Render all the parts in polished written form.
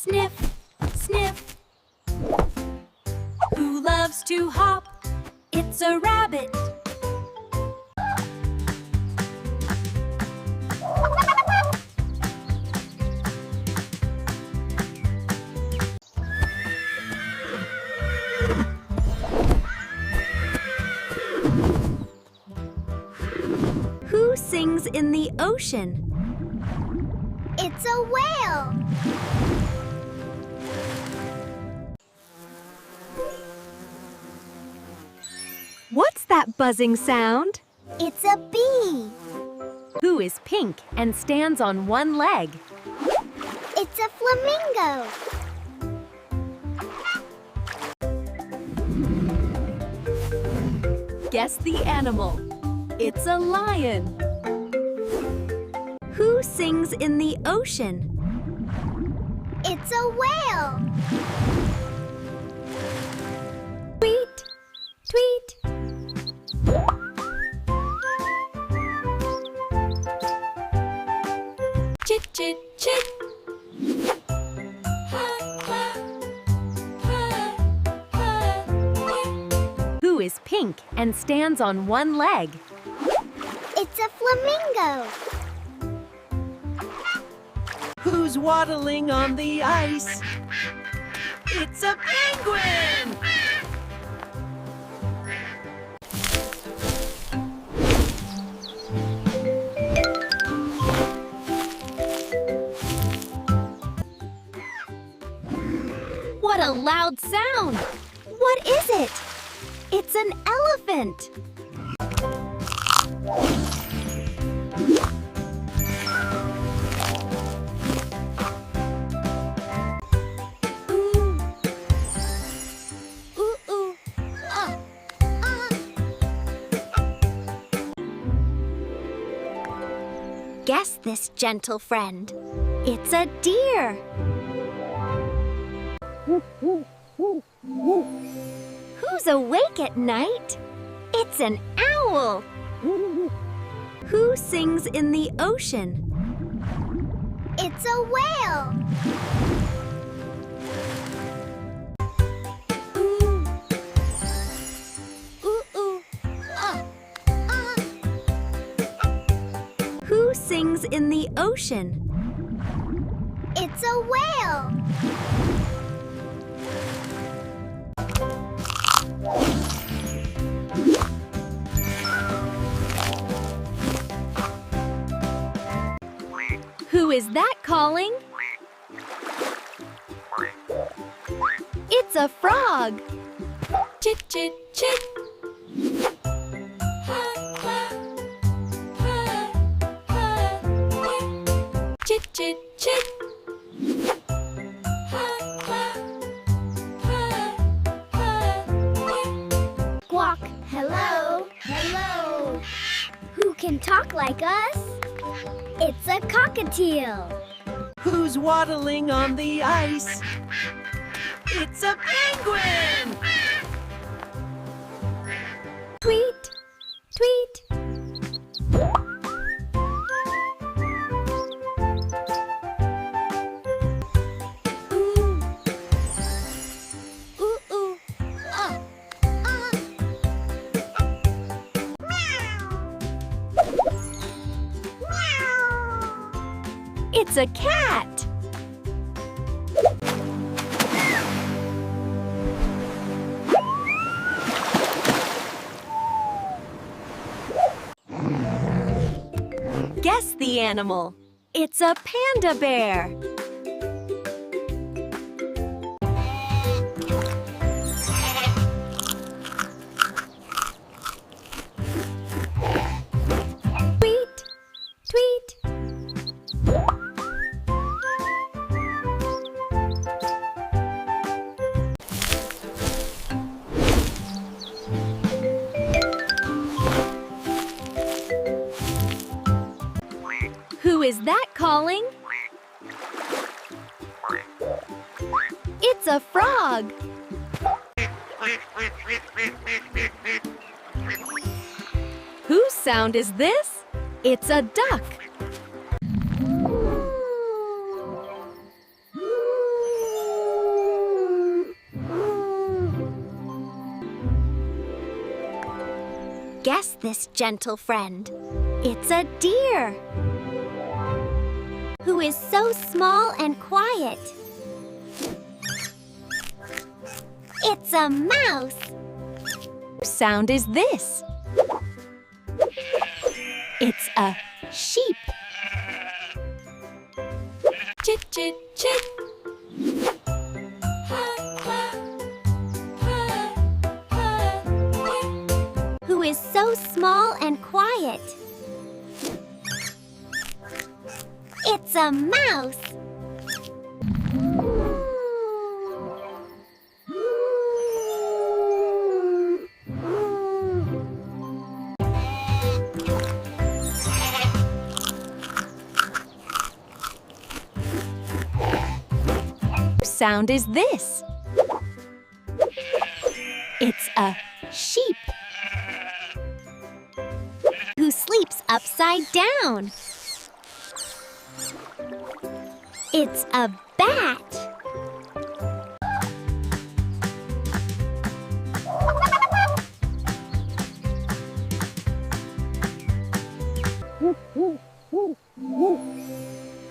Sniff, sniff. Who loves to hop? It's a rabbit. Who sings in the ocean? It's a whale. What's that buzzing sound? It's a bee. Who is pink and stands on one leg? It's a flamingo. Guess the animal. It's a lion. Who sings in the ocean? It's a whale. Tweet, tweet. Chit, chit, chit. Who is pink and stands on one leg? It's a flamingo. Who's waddling on the ice? It's a penguin! What a loud sound! What is it? It's an elephant. Guess this, gentle friend. It's a deer. Who's awake at night? It's an owl. Who sings in the ocean? It's a whale. Who sings in the ocean? It's a whale. Who is that calling? It's a frog. Chit, chit, chit. Chit, chit, chit. Squawk. Hello. Hello. Who can talk like us? It's a cockatiel. Who's waddling on the ice? It's a penguin! Tweet, tweet. It's a cat. Guess the animal. It's a panda bear. Tweet, tweet. Who is that calling? It's a frog. Whose sound is this? It's a duck. Guess this, gentle friend. It's a deer. Who is so small and quiet? It's a mouse. Whose sound is this? It's a sheep. Chit, chit, chit. Who is so small and quiet? It's a mouse. Whose sound is this? It's a sheep. Who sleeps upside down? It's a bat.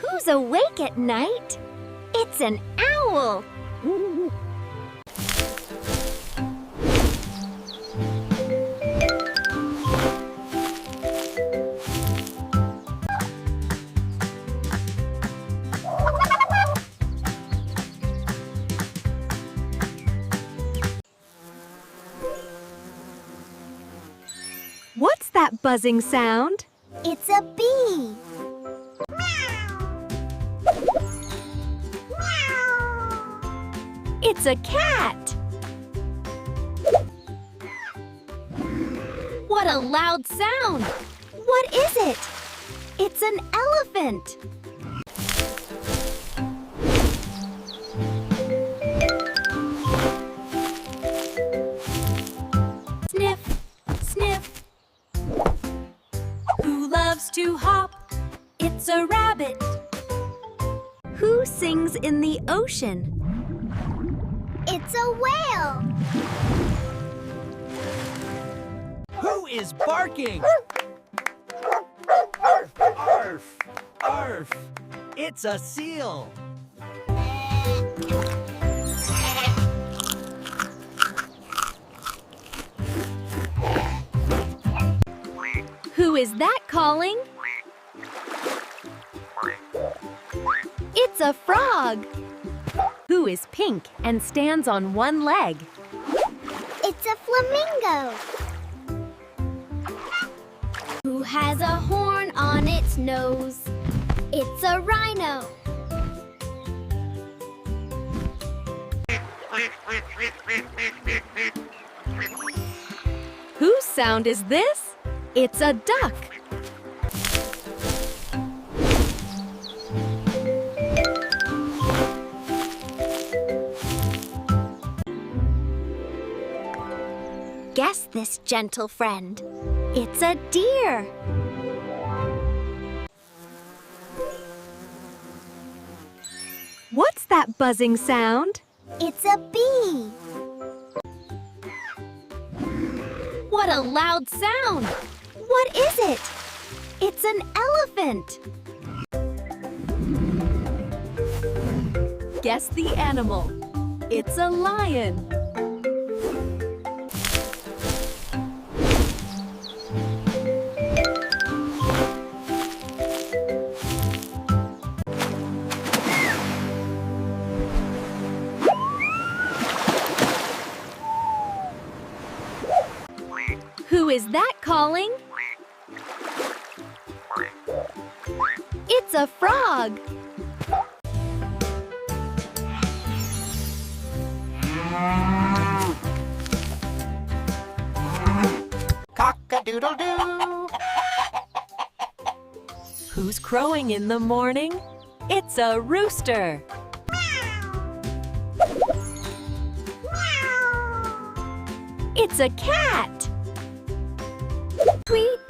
Who's awake at night? It's an owl. What's that buzzing sound? It's a bee. It's a cat. What a loud sound! What is it? It's an elephant. Sniff, sniff. Who loves to hop? It's a rabbit. Who sings in the ocean? It's a whale. Who is barking? Arf, arf, arf. It's a seal. Who is that calling? It's a frog. Who is pink and stands on one leg? It's a flamingo. Who has a horn on its nose? It's a rhino. Whose sound is this? It's a duck. Guess this, gentle friend. It's a deer. What's that buzzing sound? It's a bee. What a loud sound! What is it? It's an elephant. Guess the animal. It's a lion. Who is that calling? It's a frog. Cock-a-doodle-doo. Who's crowing in the morning? It's a rooster. It's a cat. Tweet,